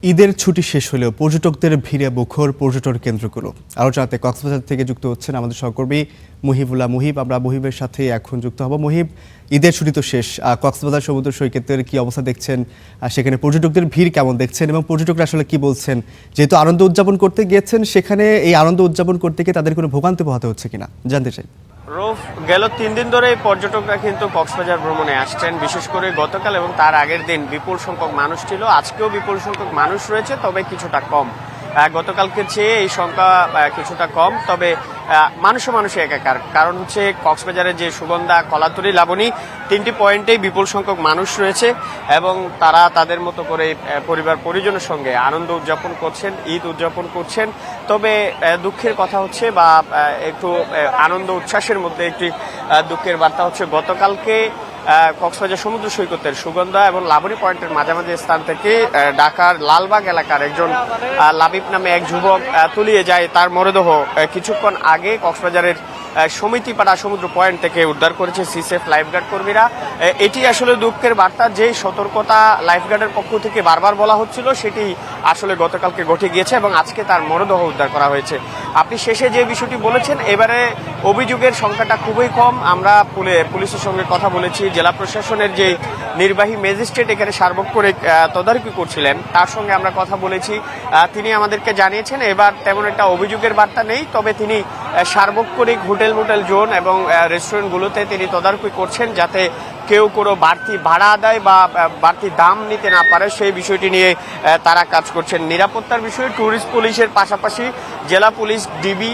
ঈদের ছুটি শেষ হলেও পর্যটকদের ভিড়ে মুখর পর্যটন কেন্দ্রগুলো। আরও জানাতে কক্সবাজার থেকে যুক্ত হচ্ছেন আমাদের সহকর্মী মুহিবুল্লাহ মুহিব। আমরা মুহিবের সাথে এখন যুক্ত হব। মুহিব, ঈদের ছুটি তো শেষ, কক্সবাজার সমুদ্র সৈকতের কি অবস্থা দেখছেন? সেখানে পর্যটকদের ভিড় কেমন দেখছেন এবং পর্যটকরা আসলে কি বলছেন? যেহেতু আনন্দ উদযাপন করতে গিয়েছেন, সেখানে এই আনন্দ উদযাপন করতে গিয়ে তাদের কোনো ভোগান্তি পোহাতে হচ্ছে কিনা জানতে চাই। রৌফ, গেল 3 দিন ধরে পর্যটকরা কিন্তু কক্সবাজার ভ্রমণে আসছেন। বিশেষ করে গতকাল এবং তার আগের দিন বিপুল সংখ্যক মানুষ ছিল। আজকেও বিপুল সংখ্যক মানুষ রয়েছে, তবে কিছুটা কম। গতকালকে চেয়ে এই সংখ্যা কিছুটা কম, তবে মানুষে একাকার। কারণ হচ্ছে কক্সবাজারের যে সুগন্ধা, কলাতলী, লাবণী, 3টি পয়েন্টেই বিপুল সংখ্যক মানুষ রয়েছে এবং তারা তাদের মতো করে পরিবার পরিজনের সঙ্গে আনন্দ উদযাপন করছেন, ঈদ উদযাপন করছেন। তবে দুঃখের কথা হচ্ছে, বা একটু আনন্দ উচ্ছ্বাসের মধ্যে একটি দুঃখের বার্তা হচ্ছে, গতকালকে কক্সবাজার সমুদ্র সৈকতের সুগন্ধা এবং লাবণী পয়েন্টের মাঝামাঝি স্থান থেকে ঢাকার লালবাগ এলাকার একজন লাবিব নামে এক যুবক তলিয়ে যায়। তার মরদেহ কিছুক্ষণ আগে কক্সবাজারের সমিতিপাড়া সমুদ্র পয়েন্ট থেকে উদ্ধার করেছে সিসেফ লাইফগার্ড কর্মীরা। এটি আসলে দুঃখের বার্তা। যে সতর্কতা লাইফগার্ডের পক্ষ থেকে বারবার বলা হচ্ছিল, সেটি আসলে গতকালকে ঘটে গিয়েছে এবং আজকে তার মরদেহ উদ্ধার করা হয়েছে। আপনি শেষে যে বিষয়টি বলেছেন, এবারে অভিযোগের সংখ্যাটা খুবই কম। আমরা পুলিশের সঙ্গে কথা বলেছি, জেলা প্রশাসনের যে নির্বাহী ম্যাজিস্ট্রেট এখানে সার্বক্ষণিক তদারকি করছিলেন, তার সঙ্গে আমরা কথা বলেছি। তিনি আমাদেরকে জানিয়েছেন এবার তেমন একটা অভিযোগের বার্তা নেই, তবে তিনি সার্বক্ষণিক হোটেল জোন এবং রেস্টুরেন্টগুলোতে তিনি তদারকি করছেন, যাতে কেউ কোনো বাড়তি ভাড়া আদায় বা বাড়তি দাম নিতে না পারে, সেই বিষয়টি নিয়ে তারা কাজ করছেন। নিরাপত্তার বিষয়ে ট্যুরিস্ট পুলিশের পাশাপাশি জেলা পুলিশ, ডিবি,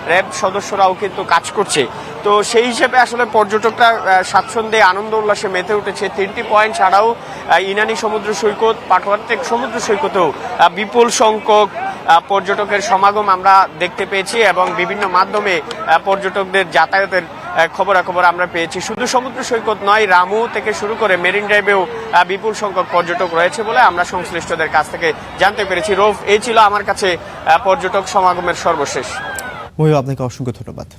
র্যাব সদস্যরাও কিন্তু কাজ করছে। তো সেই হিসেবে আসলে পর্যটকরা স্বাচ্ছন্দ্যে আনন্দ উল্লাসে মেতে উঠেছে। 3টি পয়েন্ট ছাড়াও ইনানি সমুদ্র সৈকত, পাটোয়ারটেক সমুদ্র সৈকতেও বিপুল সংখ্যক পর্যটকের সমাগম আমরা দেখতে পেয়েছি এবং বিভিন্ন মাধ্যমে পর্যটকদের যাতায়াতের খবরাখবর আমরা পেয়েছি। শুধু সমুদ্র সৈকত নয়, রামু থেকে শুরু করে মেরিন ড্রাইভেও বিপুল সংখ্যক পর্যটক রয়েছে বলে আমরা সংশ্লিষ্টদের কাছ থেকে জানতে পেরেছি। রৌফ, এই ছিল আমার কাছে পর্যটক সমাগমের সর্বশেষ। আপনাকে অসংখ্য ধন্যবাদ।